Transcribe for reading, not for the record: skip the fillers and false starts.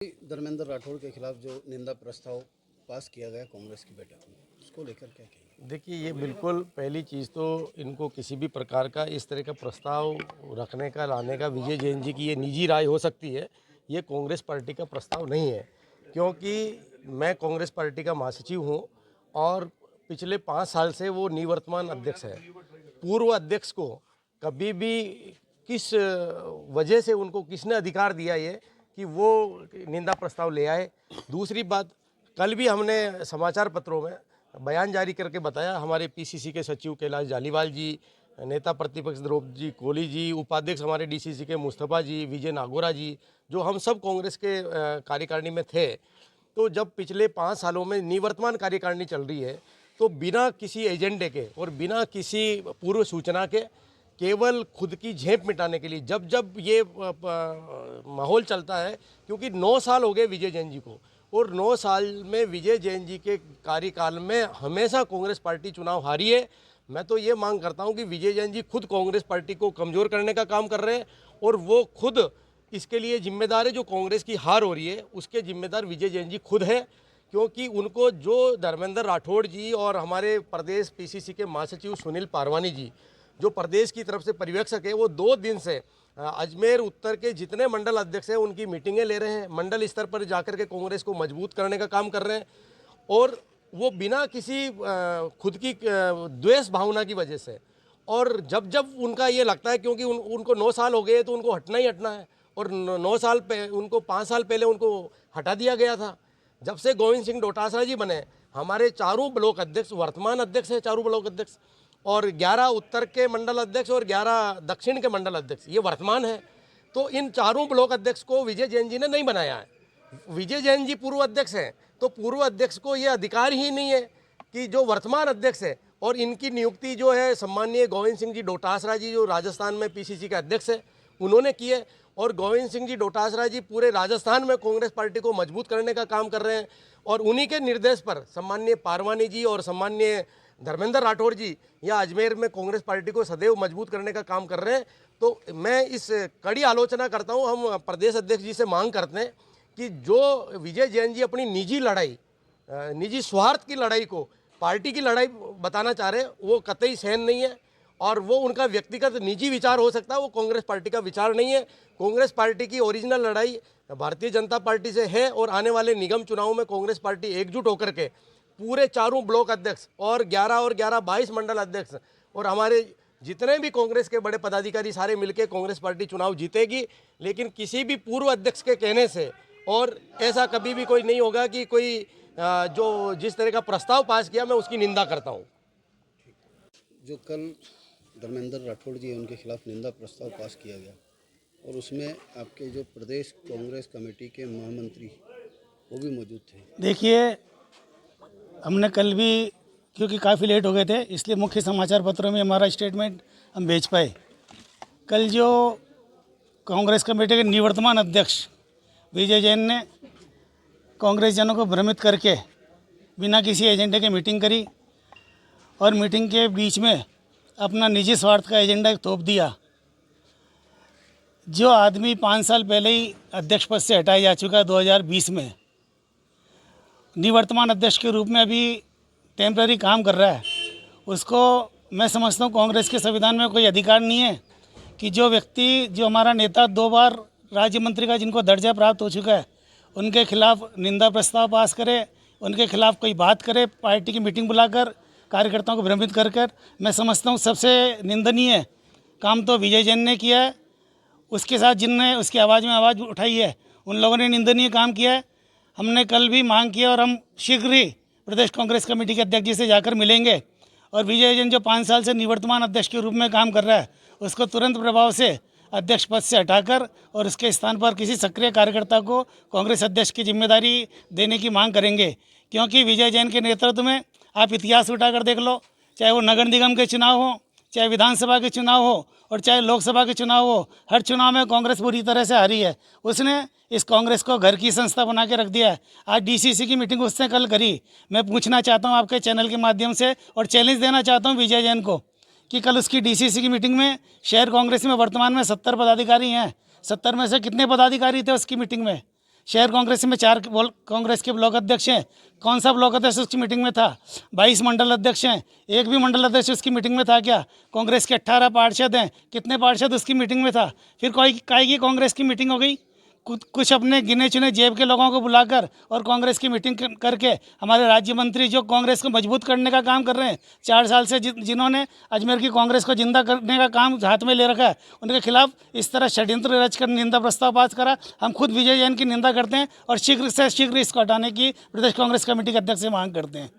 धर्मेंद्र राठौड़ के खिलाफ जो निंदा प्रस्ताव पास किया गया कांग्रेस की बैठक में, उसको लेकर क्या कहेंगे? देखिए, ये बिल्कुल पहली चीज़ तो इनको किसी भी प्रकार का इस तरह का प्रस्ताव रखने का, लाने का विजय जैन जी की ये निजी राय हो सकती है। ये कांग्रेस पार्टी का प्रस्ताव नहीं है, क्योंकि मैं कांग्रेस पार्टी का महासचिव हूँ और पिछले 5 साल से वो निवर्तमान अध्यक्ष है। पूर्व अध्यक्ष को कभी भी किस वजह से उनको किसने अधिकार दिया ये कि वो निंदा प्रस्ताव ले आए। दूसरी बात, कल भी हमने समाचार पत्रों में बयान जारी करके बताया, हमारे पीसीसी के सचिव कैलाश जालीवाल जी, नेता प्रतिपक्ष द्रौपदी कोली जी, उपाध्यक्ष हमारे डीसीसी के मुस्तफा जी, विजय नागोरा जी, जो हम सब कांग्रेस के कार्यकारिणी में थे। तो जब पिछले 5 सालों में निवर्तमान कार्यकारिणी चल रही है, तो बिना किसी एजेंडे के और बिना किसी पूर्व सूचना के केवल खुद की झेप मिटाने के लिए जब जब ये माहौल चलता है, क्योंकि 9 साल हो गए विजय जैन जी को, और 9 साल में विजय जैन जी के कार्यकाल में हमेशा कांग्रेस पार्टी चुनाव हारी है। मैं तो ये मांग करता हूं कि विजय जैन जी खुद कांग्रेस पार्टी को कमज़ोर करने का काम कर रहे हैं और वो खुद इसके लिए जिम्मेदार है। जो कांग्रेस की हार हो रही है उसके जिम्मेदार विजय जैन जी खुद है, क्योंकि उनको जो धर्मेंद्र राठौड़ जी और हमारे प्रदेश पीसीसी के महासचिव सुनील पारवानी जी, जो प्रदेश की तरफ से पर्यवेक्षक है, वो 2 दिन से अजमेर उत्तर के जितने मंडल अध्यक्ष हैं उनकी मीटिंगें ले रहे हैं, मंडल स्तर पर जाकर के कांग्रेस को मजबूत करने का काम कर रहे हैं। और वो बिना किसी खुद की द्वेष भावना की वजह से, और जब जब उनका ये लगता है, क्योंकि उनको 9 साल हो गए तो उनको हटना ही हटना है, और 9 साल पे उनको 5 साल पहले उनको हटा दिया गया था। जब से गोविंद सिंह डोटासरा जी बने, हमारे चारों ब्लॉक अध्यक्ष, वर्तमान अध्यक्ष है चारों ब्लॉक अध्यक्ष, और 11 उत्तर के मंडल अध्यक्ष और 11 दक्षिण के मंडल अध्यक्ष ये वर्तमान है। तो इन चारों ब्लॉक अध्यक्ष को विजय जैन जी ने नहीं बनाया है। विजय जैन जी पूर्व अध्यक्ष हैं, तो पूर्व अध्यक्ष को ये अधिकार ही नहीं है कि जो वर्तमान अध्यक्ष है, और इनकी नियुक्ति जो है सम्माननीय गोविंद सिंह जी डोटासरा जी, जो राजस्थान में पीसीसी के अध्यक्ष है, उन्होंने की है। और गोविंद सिंह जी डोटासरा जी पूरे राजस्थान में कांग्रेस पार्टी को मजबूत करने का काम कर रहे हैं, और उन्हीं के निर्देश पर सम्माननीय पारवानी जी और सम्माननीय धर्मेंद्र राठौड़ जी या अजमेर में कांग्रेस पार्टी को सदैव मजबूत करने का काम कर रहे हैं। तो मैं इस कड़ी आलोचना करता हूं, हम प्रदेश अध्यक्ष जी से मांग करते हैं कि जो विजय जैन जी अपनी निजी लड़ाई, निजी स्वार्थ की लड़ाई को पार्टी की लड़ाई बताना चाह रहे हैं, वो कतई सहन नहीं है। और वो उनका व्यक्तिगत निजी विचार हो सकता है, वो कांग्रेस पार्टी का विचार नहीं है। कांग्रेस पार्टी की ओरिजिनल लड़ाई भारतीय जनता पार्टी से है, और आने वाले निगम चुनाव में कांग्रेस पार्टी एकजुट होकर के पूरे चारों ब्लॉक अध्यक्ष और 11 22 मंडल अध्यक्ष और हमारे जितने भी कांग्रेस के बड़े पदाधिकारी सारे मिलकर कांग्रेस पार्टी चुनाव जीतेगी। लेकिन किसी भी पूर्व अध्यक्ष के कहने से और ऐसा कभी भी कोई नहीं होगा कि कोई जो जिस तरह का प्रस्ताव पास किया, मैं उसकी निंदा करता हूँ। जो कल धर्मेंद्र राठौड़ जी उनके खिलाफ निंदा प्रस्ताव पास किया गया, और उसमें आपके जो प्रदेश कांग्रेस कमेटी के महामंत्री वो भी मौजूद थे। देखिए, हमने कल भी, क्योंकि काफ़ी लेट हो गए थे, इसलिए मुख्य समाचार पत्रों में हमारा स्टेटमेंट हम भेज पाए। कल जो कांग्रेस कमेटी के निवर्तमान अध्यक्ष विजय जैन ने कांग्रेस जनों को भ्रमित करके बिना किसी एजेंडे के मीटिंग करी, और मीटिंग के बीच में अपना निजी स्वार्थ का एजेंडा थोप दिया। जो आदमी 5 साल पहले ही अध्यक्ष पद से हटाया जा चुका है 2020 में, निवर्तमान अध्यक्ष के रूप में अभी टेम्पररी काम कर रहा है, उसको मैं समझता हूँ कांग्रेस के संविधान में कोई अधिकार नहीं है कि जो व्यक्ति, जो हमारा नेता 2 बार राज्य मंत्री का जिनको दर्जा प्राप्त हो चुका है, उनके खिलाफ निंदा प्रस्ताव पास करे, उनके खिलाफ कोई बात करे, पार्टी की मीटिंग बुलाकर कार्यकर्ताओं को भ्रमित कर कर। मैं समझता हूँ सबसे निंदनीय काम तो विजय जैन ने किया है। उसके साथ जिनने उसकी आवाज़ में आवाज़ उठाई है, उन लोगों ने निंदनीय काम किया है। हमने कल भी मांग की, और हम शीघ्र ही प्रदेश कांग्रेस कमेटी के अध्यक्ष जी से जाकर मिलेंगे, और विजय जैन जो 5 साल से निवर्तमान अध्यक्ष के रूप में काम कर रहा है, उसको तुरंत प्रभाव से अध्यक्ष पद से हटाकर और उसके स्थान पर किसी सक्रिय कार्यकर्ता को कांग्रेस अध्यक्ष की जिम्मेदारी देने की मांग करेंगे। क्योंकि विजय जैन के नेतृत्व में आप इतिहास उठाकर देख लो, चाहे वो नगर निगम के चुनाव हो, चाहे विधानसभा के चुनाव हो, और चाहे लोकसभा के चुनाव हो, हर चुनाव में कांग्रेस बुरी तरह से हारी है। उसने इस कांग्रेस को घर की संस्था बना के रख दिया है। आज डीसीसी की मीटिंग उसने कल करी। मैं पूछना चाहता हूं आपके चैनल के माध्यम से, और चैलेंज देना चाहता हूं विजय जैन को, कि कल उसकी डीसीसी की मीटिंग में शहर कांग्रेस में वर्तमान में 70 पदाधिकारी हैं, 70 में से कितने पदाधिकारी थे उसकी मीटिंग में? शहर कांग्रेस में 4 कांग्रेस के ब्लॉक अध्यक्ष हैं, कौन सा ब्लॉक अध्यक्ष उसकी मीटिंग में था? 22 मंडल अध्यक्ष हैं, एक भी मंडल अध्यक्ष उसकी मीटिंग में था क्या? कांग्रेस के 18 पार्षद हैं, कितने पार्षद उसकी मीटिंग में था? फिर कोई काहे की कांग्रेस की मीटिंग हो गई? कुछ अपने गिने चुने जेब के लोगों को बुलाकर और कांग्रेस की मीटिंग करके हमारे राज्य मंत्री जो कांग्रेस को मजबूत करने का काम कर रहे हैं 4 साल से, जिन्होंने अजमेर की कांग्रेस को जिंदा करने का काम हाथ में ले रखा है, उनके खिलाफ इस तरह षड्यंत्र रच कर निंदा प्रस्ताव पास करा। हम खुद विजय जैन की निंदा करते हैं और शीघ्र से शीघ्र इसको हटाने की प्रदेश कांग्रेस कमेटी के अध्यक्ष से मांग करते हैं।